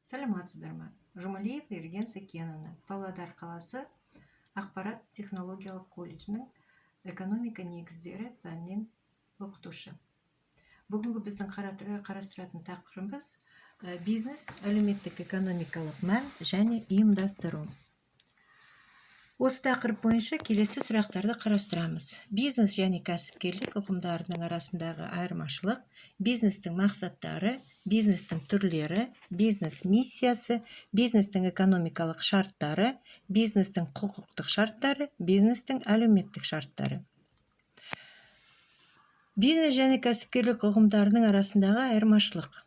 Саламатсыздар ма? Жұмалиев Ерген Сәкеновна, Павлодар қаласы ақпарат технологиялық колледжінің экономика негіздері пәнінен оқытушы. Бүгінгі біздің қарастыратын тақырыбымыз бизнес, әлеуметтік экономикалық мән және ұйымдастыру. Осы тақырып бойынша келесі сұрақтарды қарастырамыз. Бизнес және кәсіпкерлік ұғымдарының арасындағы айырмашылық, бизнестің мақсаттары, бизнестің түрлері, бизнес миссиясы, бизнестің экономикалық шарттары, бизнестің құқықтық шарттары, бизнестің әлеуметтік шарттары. Бизнес және кәсіпкерлік ұғымдарының арасындағы айырмашылық.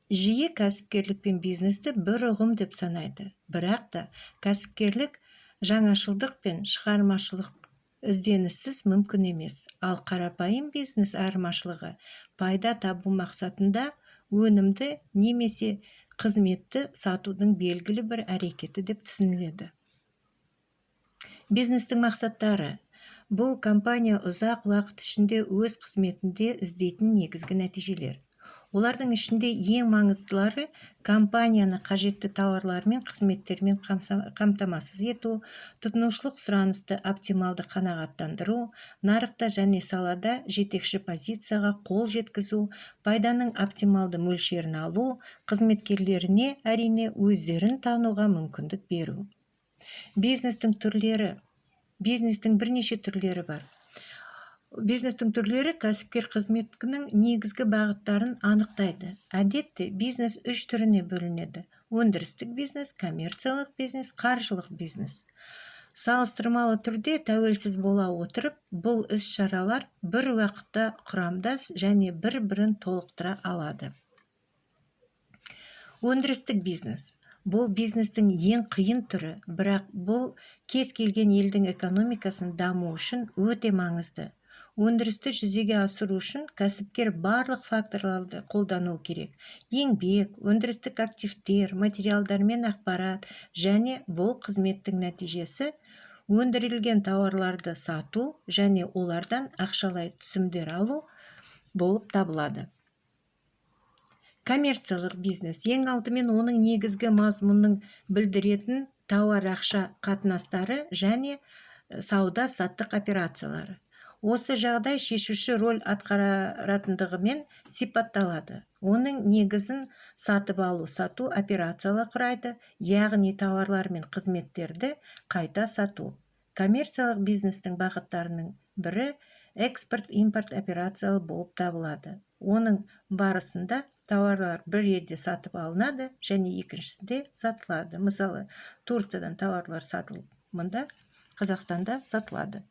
Жиі кәсіпкерлік пен бизнесті бір ұғым деп санайды. Бірақ та кәсіпкерлік жаңашылдық пен шығармашылық ізденіссіз мүмкін емес. Ал қарапайым бизнес айырмашылығы пайда табу мақсатында өнімді немесе қызметті сатудың белгілі бір әрекеті деп түсініледі. Бизнестің мақсаттары. Бұл компания ұзақ уақыт ішінде өз қызметінде іздейтін негізгі нәтижелер. Олардың ішінде ең маңыздылары компанияны қажетті тауарлар мен қызметтермен қамтамасыз ету, тұтынушылық сұранысты оптималды қанағаттандыру, нарықта және салада жетекші позицияға қол жеткізу, пайданың оптималды мөлшерін алу, қызметкерлеріне әрине өздерін тануға мүмкіндік беру. Бизнестің түрлері. Бизнестің бірнеше түрлері бар. Бизнестің түрлері кәсіпкер қызметінің негізгі бағыттарын анықтайды. Әдетте бизнес 3 түріне бөлінеді. Өндірістік бизнес, коммерциялық бизнес, қаржылық бизнес. Салыстырмалы түрде тәуелсіз бола отырып, бұл іс-шаралар бір уақытта құрамдас және бір-бірін толықтыра алады. Өндірістік бизнес. Бұл бизнестің ең қиын түрі, бірақ бұл кез келген елдің экономикасын даму үшін өте маңызды. Өндірісті жүзеге асыру үшін кәсіпкер барлық факторларды қолдану керек. Еңбек, өндірістік активтер, материалдар мен ақпарат және бұл қызметтің нәтижесі өндірілген тауарларды сату және олардан ақшалай түсімдер алу болып табылады. Коммерциялық бизнес ең алдымен оның негізгі мазмұнын білдіретін тауар-ақша қатынастары және сауда-саттық операциялары. Осы жағдай шешуші роль атқаратындығымен сипатталады. Оның негізін сатып алу-сату операциялары құрайды, яғни тауарлар мен қызметтерді қайта сату. Коммерциялық бизнестің бағыттарының бірі экспорт-импорт операциялары болып табылады. Оның барысында тауарлар бір елде сатып алынады және екіншісінде сатылады. Мысалы, Турциядан тауарлар сатылымында Қазақстанда сатылады.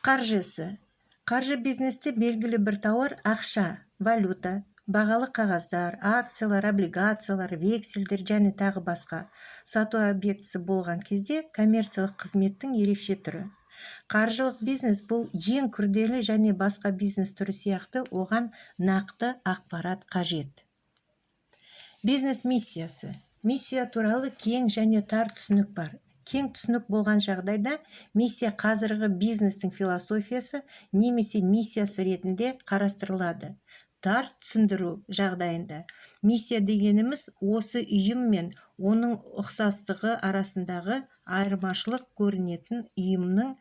Қаржысы. Қаржы бизнесте белгілі бір тауар ақша, валюта, бағалы қағаздар, акциялар, облигациялар, вексельдер және тағы басқа сату объектісі болған кезде коммерциялық қызметтің ерекше түрі. Қаржылық бизнес бұл ең күрделі және басқа бизнес түрі сияқты оған нақты ақпарат қажет. Бизнес миссиясы. Миссия туралы кең және тар түсінік бар. Кең түсінік болған жағдайда миссия қазіргі бизнестің философиясы немесе миссиясы ретінде қарастырылады. Тар түсіндіру жағдайында миссия дегеніміз осы ұйым мен оның ұқсастығы арасындағы айырмашылық көрінетін ұйымның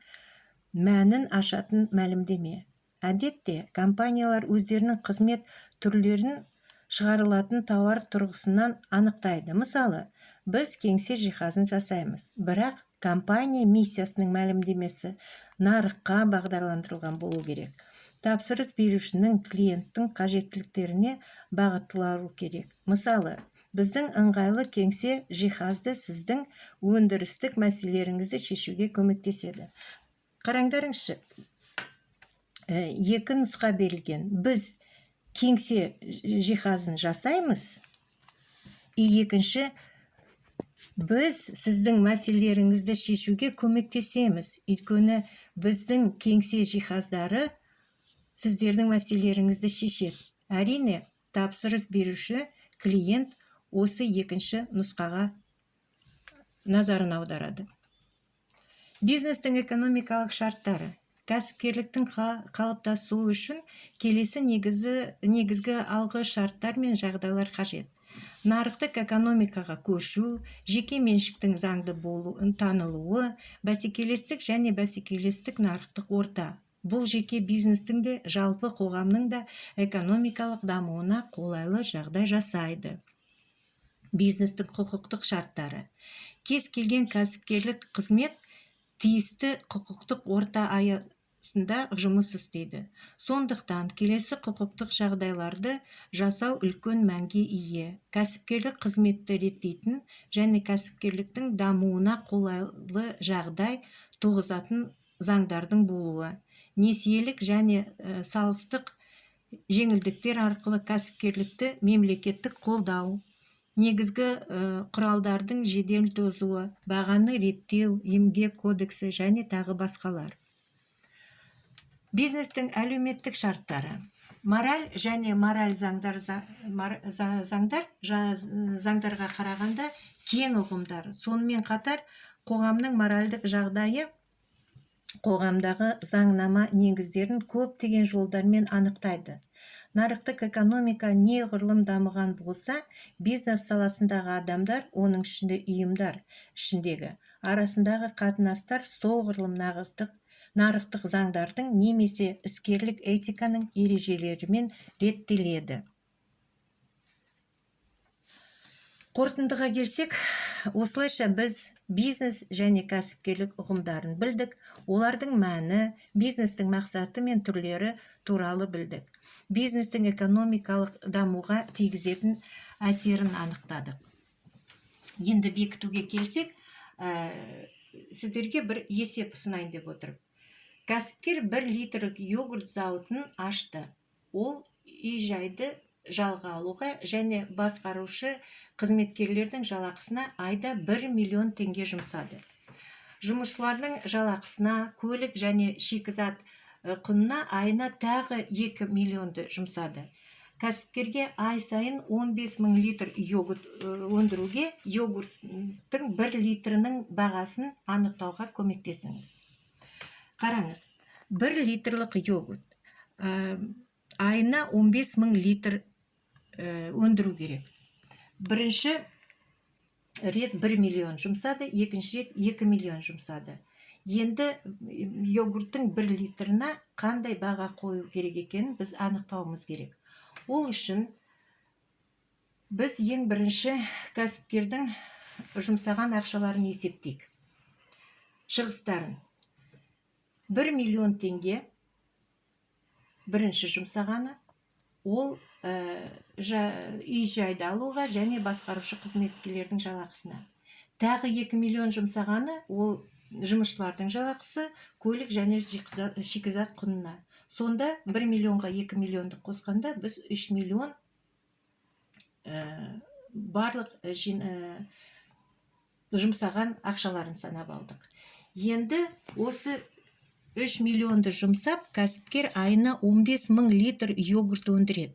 мәнін ашатын мәлімдеме. Әдетте компаниялар өздерінің қызмет түрлерін шығарылатын тауар тұрғысынан анықтайды. Мысалы, біз кеңсе жиһазын жасаймыз, бірақ компания миссиясының мәлімдемесі нарыққа бағдарландырылған болу керек. Тапсырыс берушінің клиенттің қажеттіліктеріне бағытталу керек. Мысалы, біздің ыңғайлы кеңсе жиһазды сіздің өндірістік мәселелеріңізді шешуге көмектеседі. Қараңдарыңызшы, екі нұсқа берілген. Біз кеңсе жиһазын жасаймыз, екінші біз сіздің мәселелеріңізді шешуге көмектесеміз. Өйткені біздің кеңсе жиһаздары сіздердің мәселелеріңізді шешеді. Әрине, тапсырыс беруші клиент осы екінші нұсқаға назарын аударады. Бизнестің экономикалық шарттары. Кәсіпкерліктің қалыптасуы үшін келесі негізгі алғы шарттар мен жағдайлар қажет. Нарықтық экономикаға көшу, жеке меншіктің заңды танылуы, бәсекелестік және бәсекелестік нарықтық орта. Бұл жеке бизнестің де, жалпы қоғамның да экономикалық дамуына қолайлы жағдай жасайды. Бизнестің құқықтық шарттары. Кез келген кәсіпкерлік қызмет тиісті құқықтық орта аясында жұмыс істейді. Сондықтан келесі құқықтық жағдайларды жасау үлкен мәнге ие. Кәсіпкерлік қызметті реттейтін және кәсіпкерліктің дамуына қолайлы жағдай туғызатын заңдардың болуы. Несиелік және салықтық жеңілдіктер арқылы кәсіпкерлікті мемлекеттік қолдау. Негізгі құралдардың жедел тозуы, бағаны реттеу, еңбек кодексі және тағы басқалар. Бизнестің әлеуметтік шарттары. Мораль және мораль заңдарға қарағанда кең ұғымдар. Сонымен қатар қоғамның моральдық жағдайы қоғамдағы заңнама негіздерін көптеген жолдармен анықтайды. Нарықтық экономика неғұрлым дамыған болса, бизнес саласындағы адамдар, оның ішінде ұйымдар ішіндегі арасындағы қатынастар соғұрлым нарықтық заңдардың немесе іскерлік этиканың ережелерімен реттеледі. Қорытындыға келсек, осылайша біз бизнес және кәсіпкерлік ұғымдарын білдік, олардың мәні, бизнестің мақсаты мен түрлері туралы білдік. Бизнестің экономикалық дамуға тигізетін әсерін анықтадық. Енді бекітуге келсек, сіздерге бір есеп ұсынайын деп отырып. Кәсіпкер 1 литрлік йогурт зауытын ашты. Ол үй-жайды жалға алуға және басқарушы қызметкерлердің жалақысына айда 1 миллион теңге жұмсады. Жұмысшылардың жалақысына, көлік және шикізат құнына айына тағы 2 миллионды жұмсады. Кәсіпкерге ай сайын 15 000 литр йогурт өндіруге йогурттың 1 литрінің бағасын анықтауға көмектесіңіз. Қараңыз, 1 литрлік йогурт айына 15 000 литр өндіру керек. Бірінші рет 1 миллион жұмсады, екінші рет 2 миллион жұмсады. Енді йогурттың 1 литрына қандай баға қою керек екенін біз анықтауымыз керек. Ол үшін біз ең бірінші кәсіпкердің жұмсаған ақшаларын есептейік. Шығыстарын 1 миллион теңге бірінші жұмсағаны, ол үй-жайды алуға және басқарушы қызметкерлердің жалақысына. Тағы 2 миллион жұмсағаны, ол жұмысшылардың жалақысы, көлік және шикізат құнына. Сонда 1 миллионға 2 миллионды қосқанда біз 3 миллион барлық жұмсаған ақшаларын санап алдық. Енді осы 3 миллионды жұмсап, кәсіпкер айына 15 000 литр йогурт өндіреді.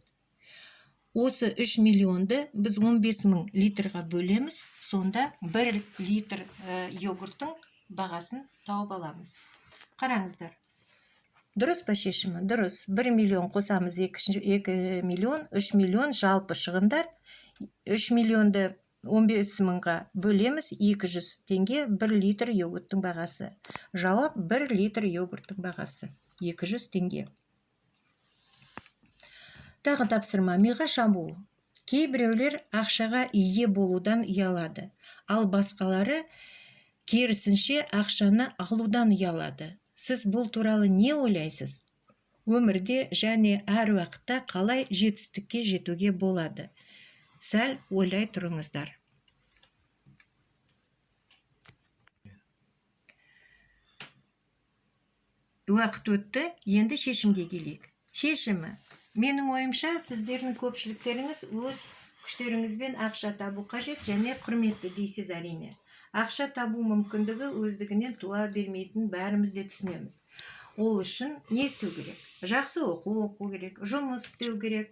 Осы 3 миллионды біз 15 000 литрға бөлеміз, сонда 1 литр йогурттың бағасын тауып аламыз. Қараңыздар. Дұрыс па шешімі? Дұрыс. 1 миллион қосамыз, 2 миллион, 3 миллион жалпы шығындар. 3 миллионды 15 000-ға бөлеміз, 200 теңге 1 литр йогурттың бағасы. Жауап 1 литр йогурттың бағасы. 200 теңге. Тағы тапсырма. Миға шабуыл. Кейбіреулер ақшаға ие болудан ұялады, ал басқалары керісінше ақшаны алудан ұялады. Сіз бұл туралы не ойлайсыз? Өмірде және әр уақытта қалай жетістікке жетуге болады? Сәл ойлай тұрыңыздар. Уақыт өтті, енді шешімге келейік. Шешімі. Менің ойымша, сіздердің көпшіліктеріңіз өз күштеріңізбен ақша табу қажет және құрметті дейсіз әрине. Ақша табу мүмкіндігі өздігінен туа бермейтін бәріміз де түсінеміз. Ол үшін не істеу керек? Жақсы оқу керек, жұмыс істеу керек,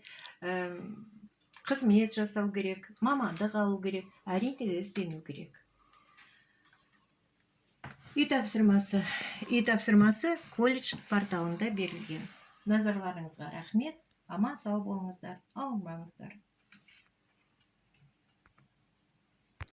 қызмет жасау керек, мамандық алу керек, әрине іздену керек. Үй тапсырмасы колледж порталында берілген. Назарларыңызға рахмет. Аман сау болыңыздар, ауырмаңыздар.